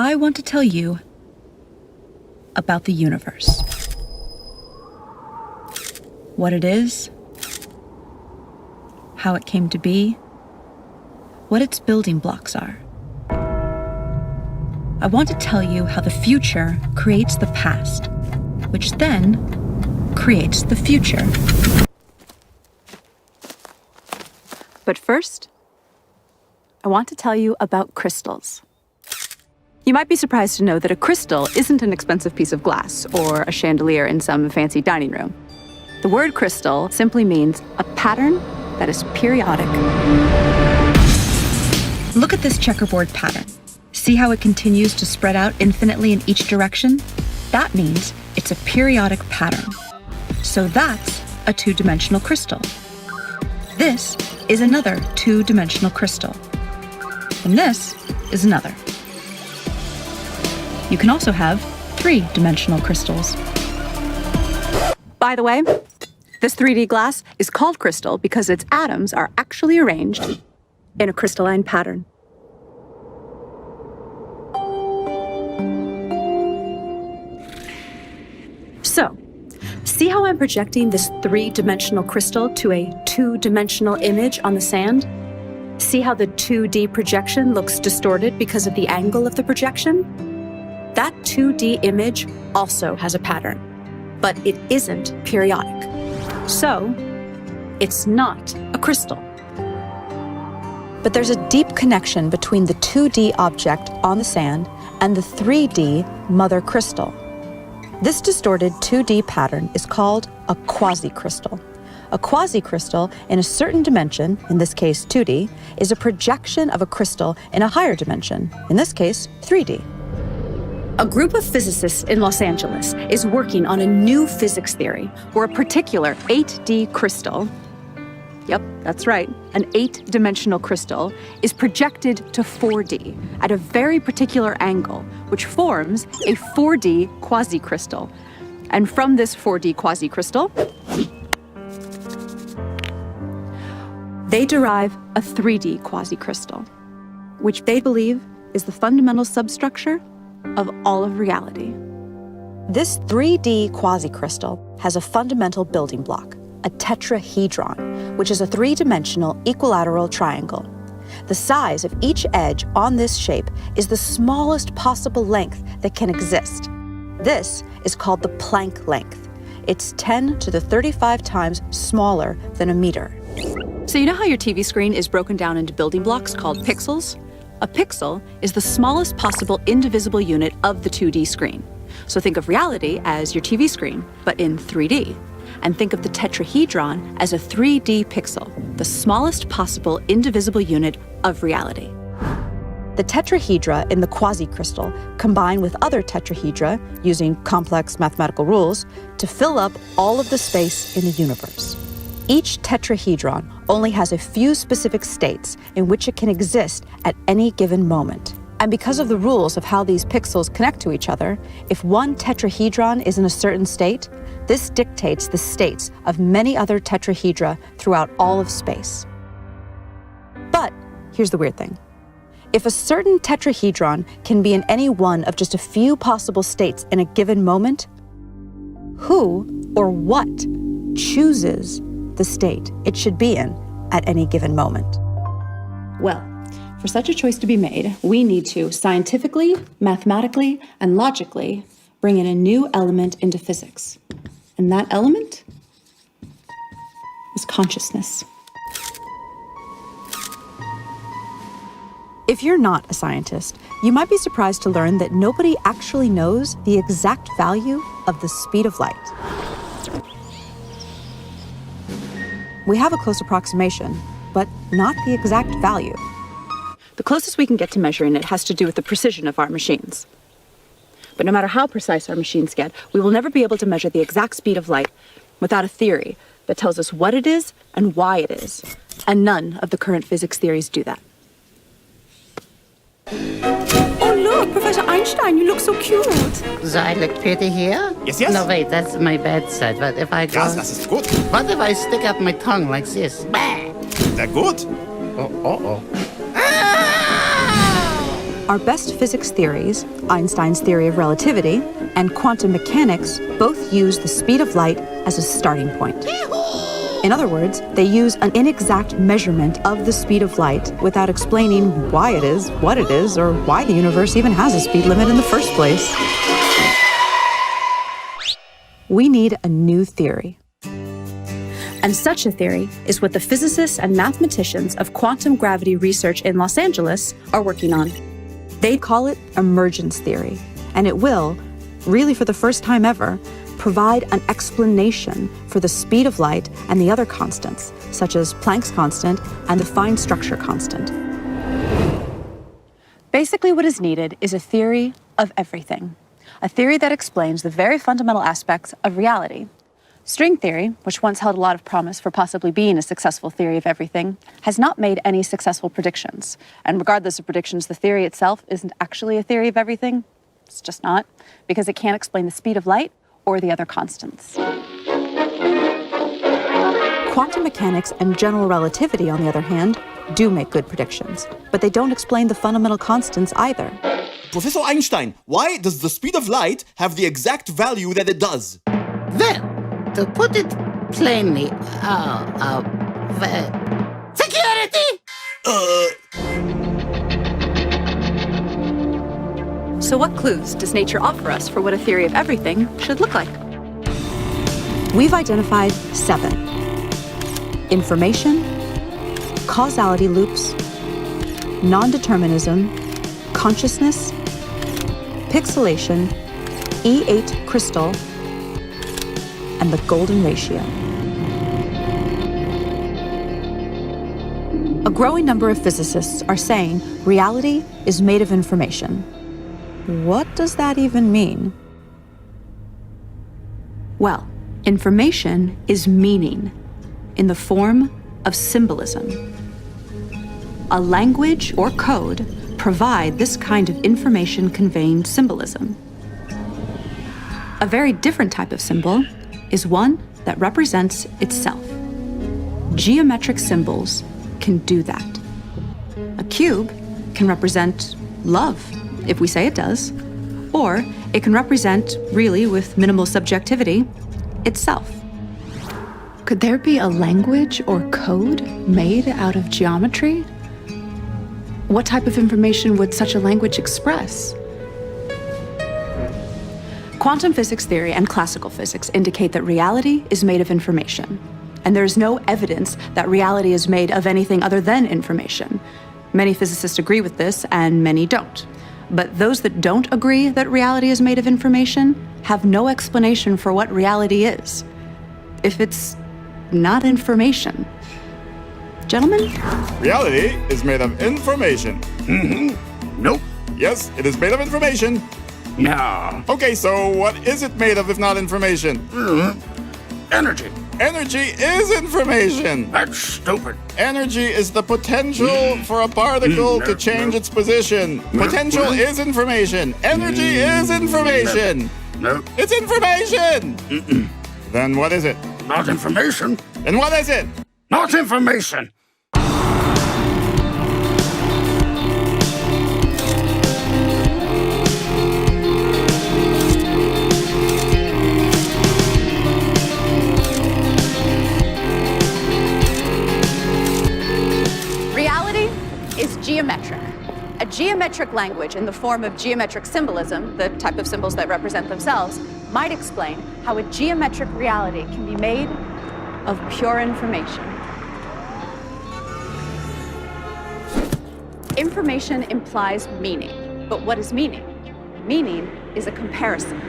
I want to tell you about the universe. What it is, how it came to be, what its building blocks are. I want to tell you how the future creates the past, which then creates the future. But first, I want to tell you about crystals. You might be surprised to know that a crystal isn't an expensive piece of glass or a chandelier in some fancy dining room. The word crystal simply means a pattern that is periodic. Look at this checkerboard pattern. See how it continues to spread out infinitely in each direction? That means it's a periodic pattern. So that's a two-dimensional crystal. This is another two-dimensional crystal. And this is another. You can also have three-dimensional crystals. By the way, this 3D glass is called crystal because its atoms are actually arranged in a crystalline pattern. So, see how I'm projecting this three-dimensional crystal to a two-dimensional image on the sand? See how the 2D projection looks distorted because of the angle of the projection? That 2D image also has a pattern, but it isn't periodic. So, it's not a crystal. But there's a deep connection between the 2D object on the sand and the 3D mother crystal. This distorted 2D pattern is called a quasi-crystal. A quasi-crystal in a certain dimension, in this case 2D, is a projection of a crystal in a higher dimension, in this case 3D. A group of physicists in Los Angeles is working on a new physics theory where a particular 8D crystal, yep, that's right, an 8-dimensional crystal, is projected to 4D at a very particular angle, which forms a 4D quasi-crystal. And from this 4D quasi-crystal, they derive a 3D quasi-crystal, which they believe is the fundamental substructure of all of reality. This 3D quasi-crystal has a fundamental building block, a tetrahedron, which is a three-dimensional equilateral triangle. The size of each edge on this shape is the smallest possible length that can exist. This is called the Planck length. It's 10 to the 35 times smaller than a meter. So you know how your TV screen is broken down into building blocks called pixels? A pixel is the smallest possible indivisible unit of the 2D screen. So think of reality as your TV screen, but in 3D. And think of the tetrahedron as a 3D pixel, the smallest possible indivisible unit of reality. The tetrahedra in the quasi-crystal combine with other tetrahedra using complex mathematical rules to fill up all of the space in the universe. Each tetrahedron only has a few specific states in which it can exist at any given moment. And because of the rules of how these pixels connect to each other, if one tetrahedron is in a certain state, this dictates the states of many other tetrahedra throughout all of space. But here's the weird thing. If a certain tetrahedron can be in any one of just a few possible states in a given moment, who or what chooses the state it should be in at any given moment? Well, for such a choice to be made, we need to scientifically, mathematically, and logically bring in a new element into physics. And that element is consciousness. If you're not a scientist, you might be surprised to learn that nobody actually knows the exact value of the speed of light. We have a close approximation, but not the exact value. The closest we can get to measuring it has to do with the precision of our machines. But no matter how precise our machines get, we will never be able to measure the exact speed of light without a theory that tells us what it is and why it is. And none of the current physics theories do that. Oh look, Professor Einstein, you look so cute. So I look pretty here? Yes, yes. No, wait, that's my bad side. But if I go... Ja, das ist gut. What if I stick up my tongue like this? Bah! Sehr gut. Oh. Our best physics theories, Einstein's theory of relativity, and quantum mechanics both use the speed of light as a starting point. In other words, they use an inexact measurement of the speed of light without explaining why it is, what it is, or why the universe even has a speed limit in the first place. We need a new theory. And such a theory is what the physicists and mathematicians of quantum gravity research in Los Angeles are working on. They call it emergence theory, and it will, really for the first time ever, provide an explanation for the speed of light and the other constants, such as Planck's constant and the fine structure constant. Basically, what is needed is a theory of everything, a theory that explains the very fundamental aspects of reality. String theory, which once held a lot of promise for possibly being a successful theory of everything, has not made any successful predictions. And regardless of predictions, the theory itself isn't actually a theory of everything. It's just not, because it can't explain the speed of light or the other constants. Quantum mechanics and general relativity, on the other hand, do make good predictions, but they don't explain the fundamental constants either. Professor Einstein, why does the speed of light have the exact value that it does? Well, to put it plainly, security! So what clues does nature offer us for what a theory of everything should look like? We've identified 7. Information, causality loops, non-determinism, consciousness, pixelation, E8 crystal, and the golden ratio. A growing number of physicists are saying reality is made of information. What does that even mean? Well, information is meaning in the form of symbolism. A language or code provide this kind of information-conveying symbolism. A very different type of symbol is one that represents itself. Geometric symbols can do that. A cube can represent love, if we say it does, or it can represent, really with minimal subjectivity, itself. Could there be a language or code made out of geometry? What type of information would such a language express? Quantum physics theory and classical physics indicate that reality is made of information, and there is no evidence that reality is made of anything other than information. Many physicists agree with this, and many don't. But those that don't agree that reality is made of information have no explanation for what reality is, if it's not information. Gentlemen? Reality is made of information. Nope. Yes, it is made of information. No. Okay, so what is it made of if not information? Energy. Energy is information. That's stupid. Energy is the potential for a particle to change its position. Potential is information. Energy is information. No. It's information. Then what is it? Not information. Then what is it? Not information. Reality is geometric. A geometric language in the form of geometric symbolism, the type of symbols that represent themselves, might explain how a geometric reality can be made of pure information. Information implies meaning, but what is meaning? Meaning is a comparison.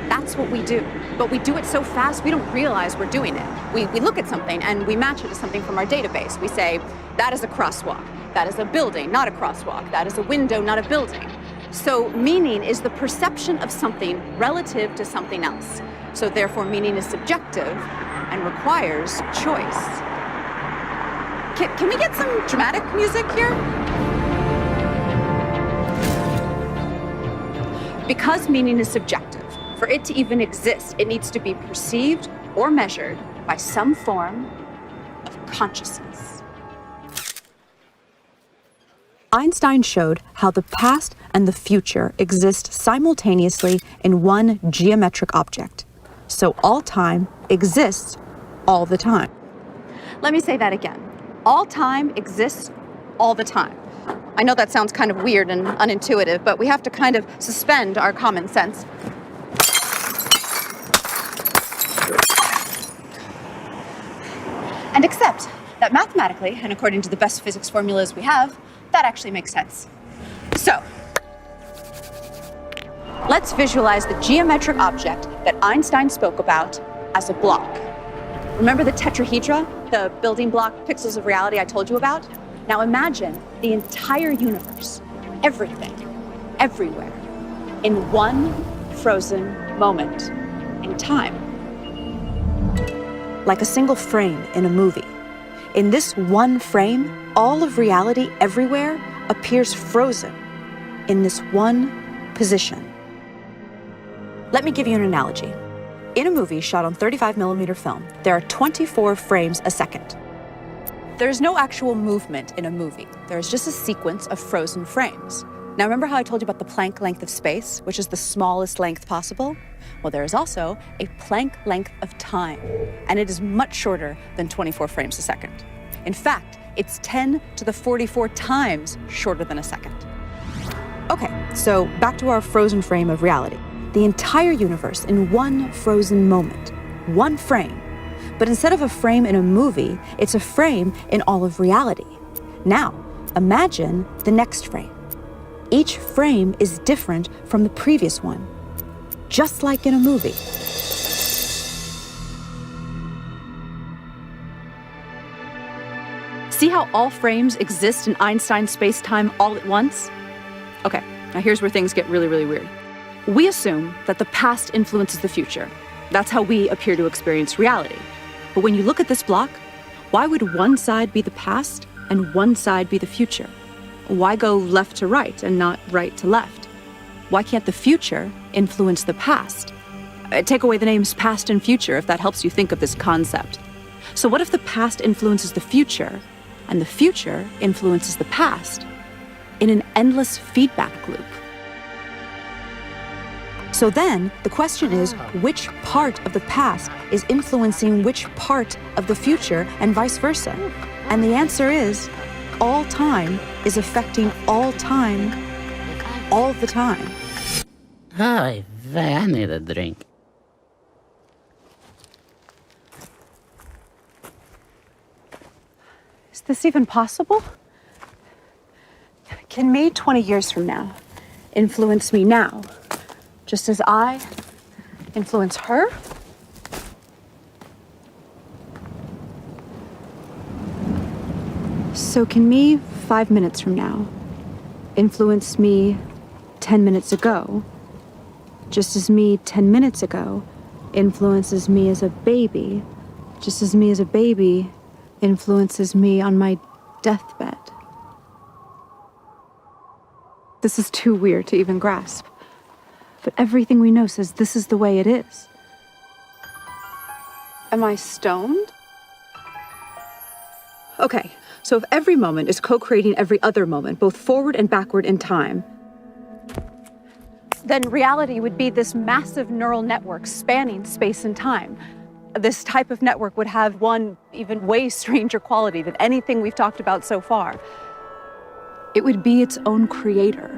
That's what we do, but we do it so fast we don't realize we're doing it. We look at something and we match it to something from our database. We say, that is a crosswalk, that is a building, not a crosswalk, that is a window, not a building. So meaning is the perception of something relative to something else. So therefore meaning is subjective and requires choice. Can we get some dramatic music here? Because meaning is subjective, for it to even exist, it needs to be perceived or measured by some form of consciousness. Einstein showed how the past and the future exist simultaneously in one geometric object. So all time exists all the time. Let me say that again. All time exists all the time. I know that sounds kind of weird and unintuitive, but we have to kind of suspend our common sense. And accept that mathematically, and according to the best physics formulas we have, that actually makes sense. So, let's visualize the geometric object that Einstein spoke about as a block. Remember the tetrahedra, the building block pixels of reality I told you about? Now imagine the entire universe, everything, everywhere, in one frozen moment in time. Like a single frame in a movie. In this one frame, all of reality everywhere appears frozen in this one position. Let me give you an analogy. In a movie shot on 35mm film, there are 24 frames a second. There is no actual movement in a movie. There is just a sequence of frozen frames. Now remember how I told you about the Planck length of space, which is the smallest length possible? Well, there is also a Planck length of time, and it is much shorter than 24 frames a second. In fact, it's 10 to the 44 times shorter than a second. Okay, so back to our frozen frame of reality. The entire universe in one frozen moment, one frame. But instead of a frame in a movie, it's a frame in all of reality. Now, imagine the next frame. Each frame is different from the previous one, just like in a movie. See how all frames exist in Einstein's space-time all at once? Okay, now here's where things get really, really weird. We assume that the past influences the future. That's how we appear to experience reality. But when you look at this block, why would one side be the past and one side be the future? Why go left to right and not right to left? Why can't the future influence the past? Take away the names past and future if that helps you think of this concept. So what if the past influences the future and the future influences the past in an endless feedback loop? So then, the question is, which part of the past is influencing which part of the future and vice versa? And the answer is, all time is affecting all time, all the time. Hi, I need a drink. Is this even possible? Can me 20 years from now influence me now, just as I influence her? So can me 5 minutes from now influence me 10 minutes ago, just as me 10 minutes ago influences me as a baby, just as me as a baby influences me on my deathbed? This is too weird to even grasp. But everything we know says this is the way it is. Am I stoned? Okay, so if every moment is co-creating every other moment, both forward and backward in time, then reality would be this massive neural network spanning space and time. This type of network would have one even way stranger quality than anything we've talked about so far. It would be its own creator.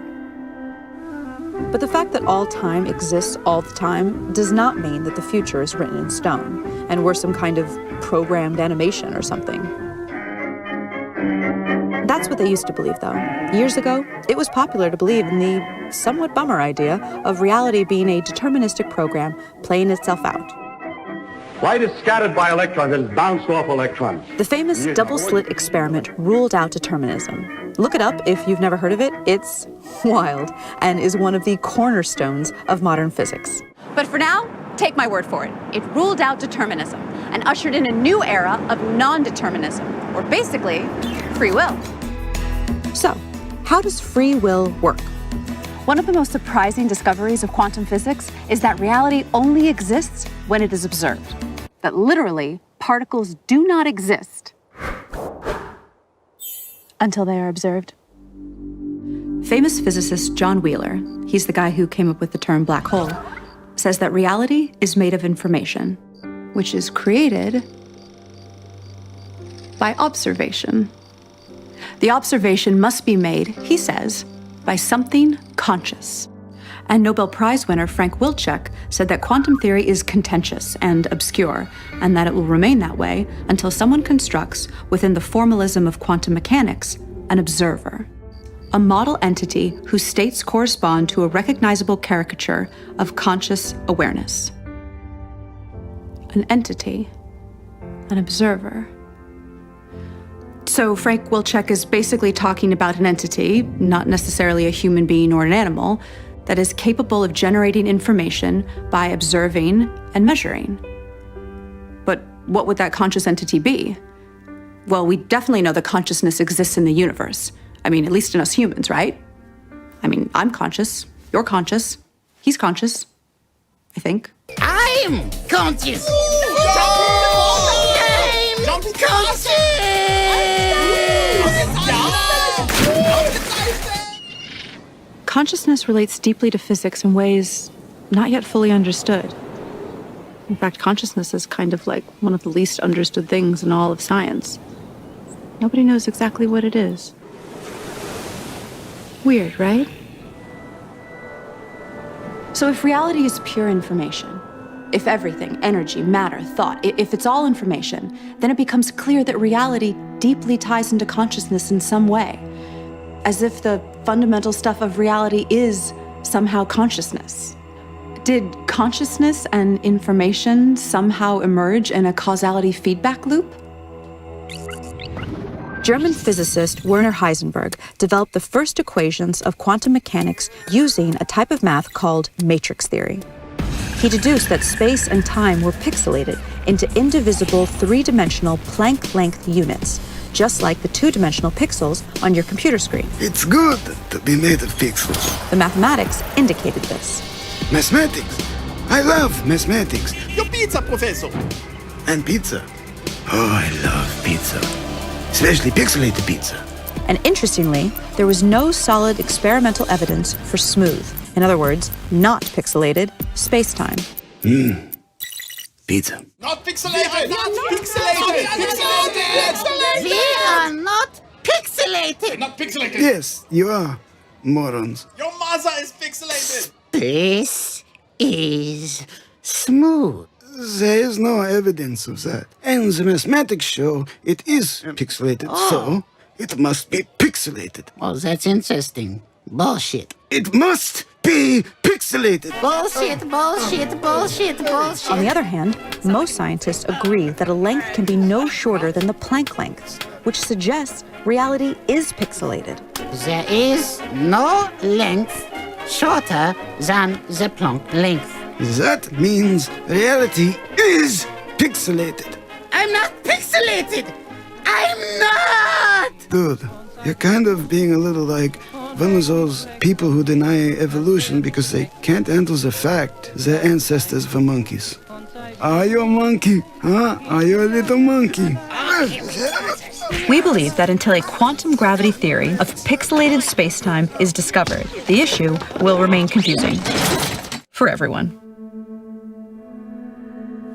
But the fact that all time exists all the time does not mean that the future is written in stone, and we're some kind of programmed animation or something. That's what they used to believe, though. Years ago, it was popular to believe in the somewhat bummer idea of reality being a deterministic program playing itself out. Light is scattered by electrons and is bounced off electrons. The famous double-slit experiment ruled out determinism. Look it up if you've never heard of it. It's wild and is one of the cornerstones of modern physics. But for now, take my word for it. It ruled out determinism and ushered in a new era of non-determinism, or basically, free will. So, how does free will work? One of the most surprising discoveries of quantum physics is that reality only exists when it is observed. That literally, particles do not exist until they are observed. Famous physicist John Wheeler, he's the guy who came up with the term black hole, says that reality is made of information, which is created by observation. The observation must be made, he says, by something conscious. And Nobel Prize winner Frank Wilczek said that quantum theory is contentious and obscure, and that it will remain that way until someone constructs, within the formalism of quantum mechanics, an observer, a model entity whose states correspond to a recognizable caricature of conscious awareness. An entity, an observer. So Frank Wilczek is basically talking about an entity, not necessarily a human being or an animal, that is capable of generating information by observing and measuring. But what would that conscious entity be? Well, we definitely know that consciousness exists in the universe. I mean, at least in us humans, right? I mean, I'm conscious, you're conscious, he's conscious, I think. I'm conscious. I'm conscious. Consciousness relates deeply to physics in ways not yet fully understood. In fact, consciousness is kind of like one of the least understood things in all of science. Nobody knows exactly what it is. Weird, right? So if reality is pure information, if everything, energy, matter, thought, if it's all information, then it becomes clear that reality deeply ties into consciousness in some way, as if the fundamental stuff of reality is somehow consciousness. Did consciousness and information somehow emerge in a causality feedback loop? German physicist Werner Heisenberg developed the first equations of quantum mechanics using a type of math called matrix theory. He deduced that space and time were pixelated into indivisible three-dimensional Planck-length units, just like the two-dimensional pixels on your computer screen. It's good to be made of pixels. The mathematics indicated this. Mathematics. I love mathematics. Your pizza, Professor. And pizza. Oh, I love pizza. Especially pixelated pizza. And interestingly, there was no solid experimental evidence for smooth, in other words, not pixelated, space-time. Pizza. Not pixelated. Not pixelated. Pixelated. We are not pixelated. Not pixelated. Yes, you are, morons. Your mother is pixelated. This is smooth. There is no evidence of that. And the mathematics show it is pixelated, so it must be pixelated. Oh, that's interesting. Bullshit. It must be pixelated. Bullshit, bullshit, bullshit, bullshit. On the other hand, most scientists agree that a length can be no shorter than the Planck length, which suggests reality is pixelated. There is no length shorter than the Planck length. That means reality is pixelated. I'm not pixelated. I'm not. Dude, you're kind of being a little like one of those people who deny evolution because they can't handle the fact their ancestors were monkeys. Are you a monkey? Huh? Are you a little monkey? We believe that until a quantum gravity theory of pixelated spacetime is discovered, the issue will remain confusing for everyone.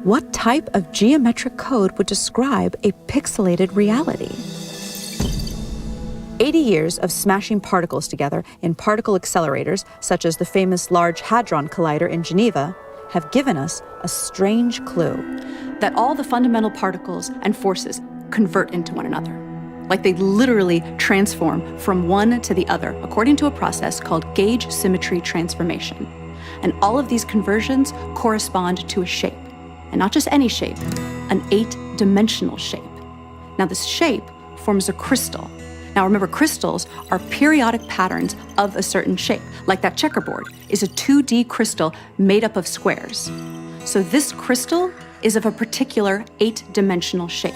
What type of geometric code would describe a pixelated reality? 80 years of smashing particles together in particle accelerators, such as the famous Large Hadron Collider in Geneva, have given us a strange clue that all the fundamental particles and forces convert into one another. Like they literally transform from one to the other, according to a process called gauge symmetry transformation. And all of these conversions correspond to a shape. And not just any shape, an 8-dimensional shape. Now this shape forms a crystal. Now remember, crystals are periodic patterns of a certain shape. Like that checkerboard is a 2D crystal made up of squares. So this crystal is of a particular 8-dimensional shape.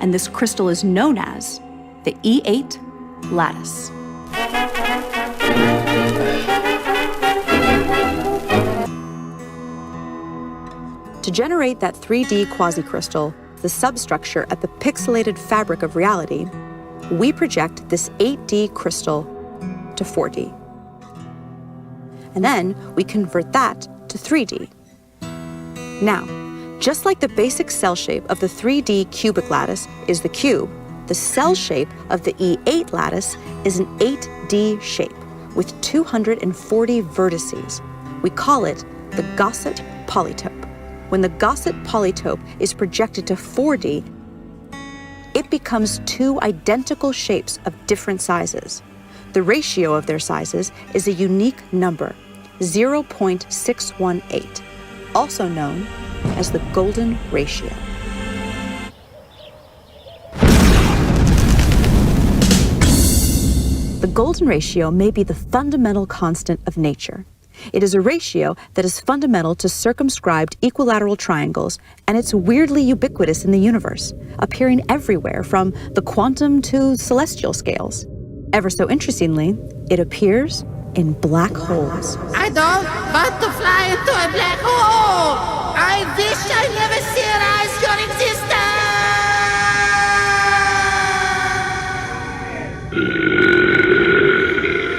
And this crystal is known as the E8 lattice. To generate that 3D quasicrystal, the substructure at the pixelated fabric of reality, we project this 8D crystal to 4D. And then we convert that to 3D. Now, just like the basic cell shape of the 3D cubic lattice is the cube, the cell shape of the E8 lattice is an 8D shape with 240 vertices. We call it the Gaussian polytope. When the Gaussian polytope is projected to 4D, it becomes two identical shapes of different sizes. The ratio of their sizes is a unique number, 0.618, also known as the golden ratio. The golden ratio may be the fundamental constant of nature. It is a ratio that is fundamental to circumscribed equilateral triangles, and it's weirdly ubiquitous in the universe, appearing everywhere from the quantum to celestial scales. Ever so interestingly, it appears in black holes. I don't want to fly into a black hole. I wish I never theorized your existence.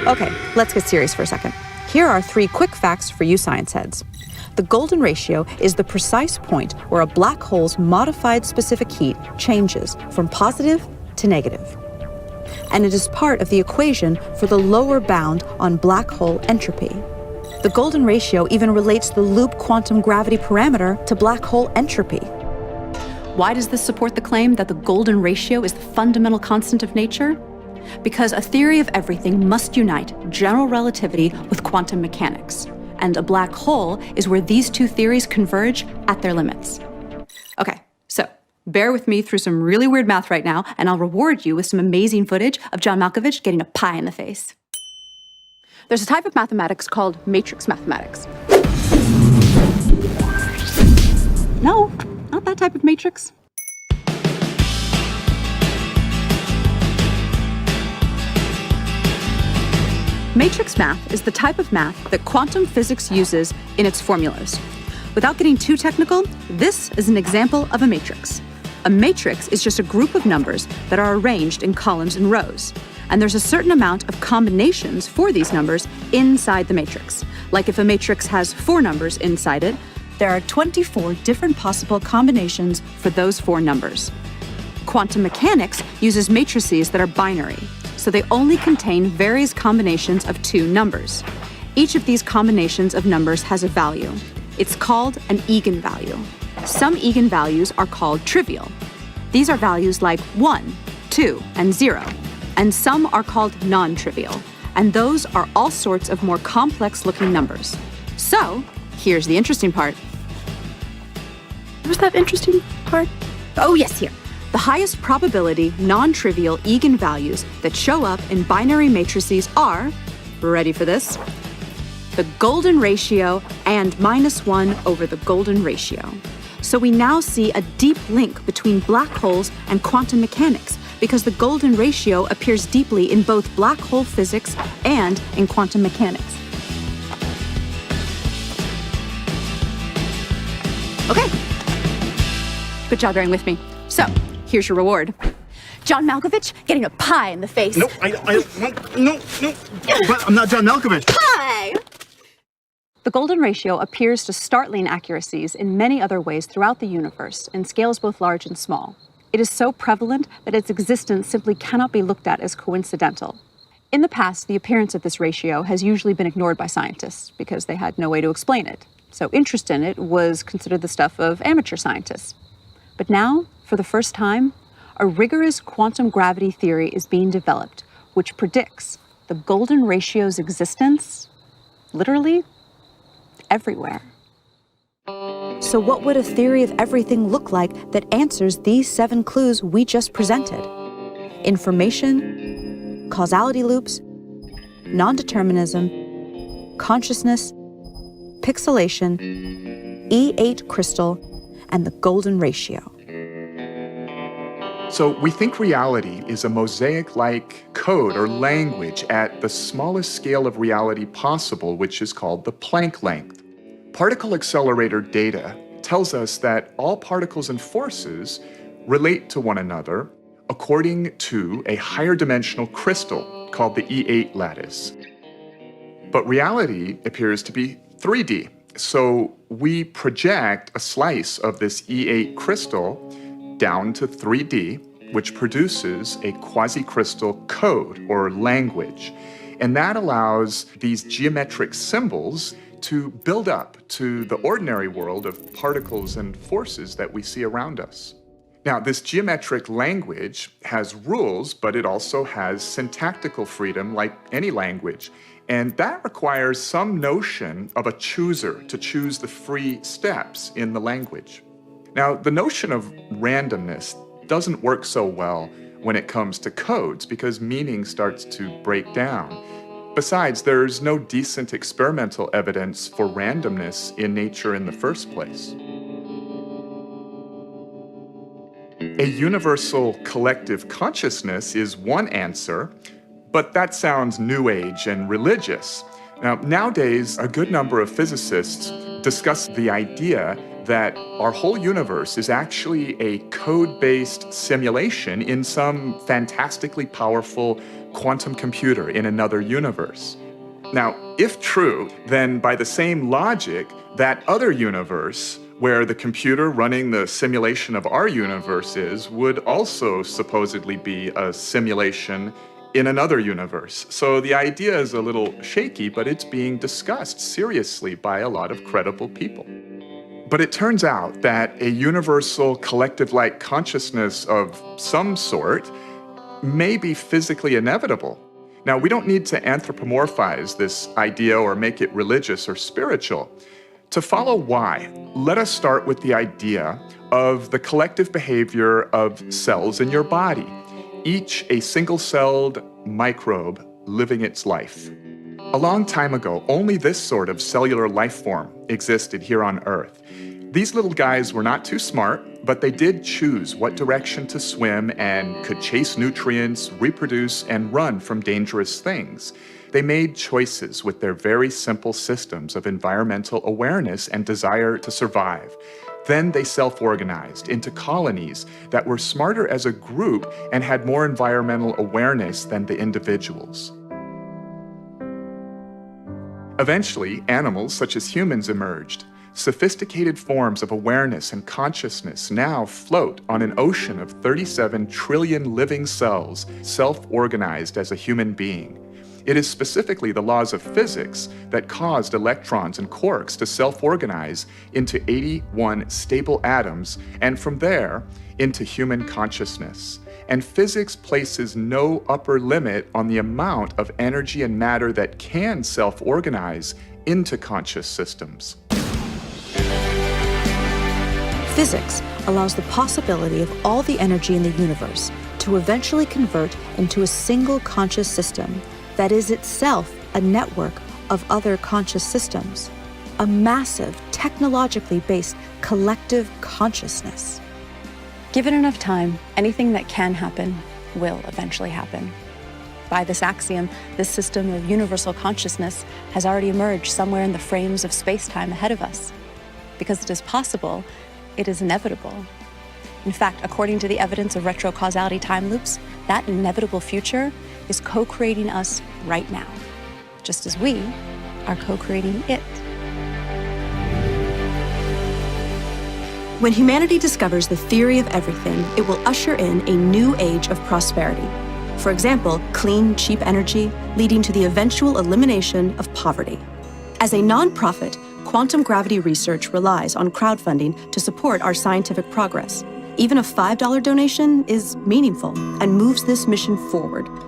Okay, let's get serious for a second. Here are 3 quick facts for you science heads. The golden ratio is the precise point where a black hole's modified specific heat changes from positive to negative. And it is part of the equation for the lower bound on black hole entropy. The golden ratio even relates the loop quantum gravity parameter to black hole entropy. Why does this support the claim that the golden ratio is the fundamental constant of nature? Because a theory of everything must unite general relativity with quantum mechanics, and a black hole is where these two theories converge at their limits. Okay, so bear with me through some really weird math right now, and I'll reward you with some amazing footage of John Malkovich getting a pie in the face. There's a type of mathematics called matrix mathematics. No, not that type of matrix. Matrix math is the type of math that quantum physics uses in its formulas. Without getting too technical, this is an example of a matrix. A matrix is just a group of numbers that are arranged in columns and rows. And there's a certain amount of combinations for these numbers inside the matrix. Like if a matrix has 4 numbers inside it, there are 24 different possible combinations for those 4 numbers. Quantum mechanics uses matrices that are binary, so they only contain various combinations of 2 numbers. Each of these combinations of numbers has a value. It's called an eigenvalue. Some eigenvalues are called trivial. These are values like 1, 2, and 0. And some are called non-trivial. And those are all sorts of more complex-looking numbers. So, here's the interesting part. What's that interesting part? Oh, yes, here. The highest probability non-trivial eigenvalues that show up in binary matrices are, ready for this, the golden ratio and -1 over the golden ratio. So we now see a deep link between black holes and quantum mechanics because the golden ratio appears deeply in both black hole physics and in quantum mechanics. Okay. Good job bearing with me. So, here's your reward. John Malkovich getting a pie in the face. No, I don't want. No. But I'm not John Malkovich. Pie! The golden ratio appears to startling accuracies in many other ways throughout the universe in scales both large and small. It is so prevalent that its existence simply cannot be looked at as coincidental. In the past, the appearance of this ratio has usually been ignored by scientists because they had no way to explain it. So interest in it was considered the stuff of amateur scientists. But now, for the first time, a rigorous quantum gravity theory is being developed, which predicts the golden ratio's existence, literally, everywhere. So what would a theory of everything look like that answers these 7 clues we just presented? Information, causality loops, non-determinism, consciousness, pixelation, E8 crystal, and the golden ratio. So we think reality is a mosaic-like code or language at the smallest scale of reality possible, which is called the Planck length. Particle accelerator data tells us that all particles and forces relate to one another according to a higher dimensional crystal called the E8 lattice. But reality appears to be 3D. So we project a slice of this E8 crystal down to 3D, which produces a quasi-crystal code or language. And that allows these geometric symbols to build up to the ordinary world of particles and forces that we see around us. Now, this geometric language has rules, but it also has syntactical freedom like any language. And that requires some notion of a chooser to choose the free steps in the language. Now, the notion of randomness doesn't work so well when it comes to codes because meaning starts to break down. Besides, there's no decent experimental evidence for randomness in nature in the first place. A universal collective consciousness is one answer, but that sounds new age and religious. Now, nowadays, a good number of physicists discuss the idea that our whole universe is actually a code-based simulation in some fantastically powerful quantum computer in another universe. Now, if true, then by the same logic, that other universe where the computer running the simulation of our universe would also supposedly be a simulation in another universe. So the idea is a little shaky, but it's being discussed seriously by a lot of credible people. But it turns out that a universal collective-like consciousness of some sort may be physically inevitable. Now, we don't need to anthropomorphize this idea or make it religious or spiritual. To follow why, let us start with the idea of the collective behavior of cells in your body, each a single-celled microbe living its life. A long time ago, only this sort of cellular life form existed here on Earth. These little guys were not too smart, but they did choose what direction to swim and could chase nutrients, reproduce, and run from dangerous things. They made choices with their very simple systems of environmental awareness and desire to survive. Then they self-organized into colonies that were smarter as a group and had more environmental awareness than the individuals. Eventually, animals such as humans emerged. Sophisticated forms of awareness and consciousness now float on an ocean of 37 trillion living cells, self-organized as a human being. It is specifically the laws of physics that caused electrons and quarks to self-organize into 81 stable atoms, and from there, into human consciousness. And physics places no upper limit on the amount of energy and matter that can self-organize into conscious systems. Physics allows the possibility of all the energy in the universe to eventually convert into a single conscious system that is itself a network of other conscious systems, a massive, technologically based collective consciousness. Given enough time, anything that can happen will eventually happen. By this axiom, this system of universal consciousness has already emerged somewhere in the frames of space-time ahead of us. Because it is possible, it is inevitable. In fact, according to the evidence of retrocausality time loops, that inevitable future is co-creating us right now, just as we are co-creating it. When humanity discovers the theory of everything, it will usher in a new age of prosperity. For example, clean, cheap energy, leading to the eventual elimination of poverty. As a nonprofit, quantum gravity research relies on crowdfunding to support our scientific progress. Even a $5 donation is meaningful and moves this mission forward.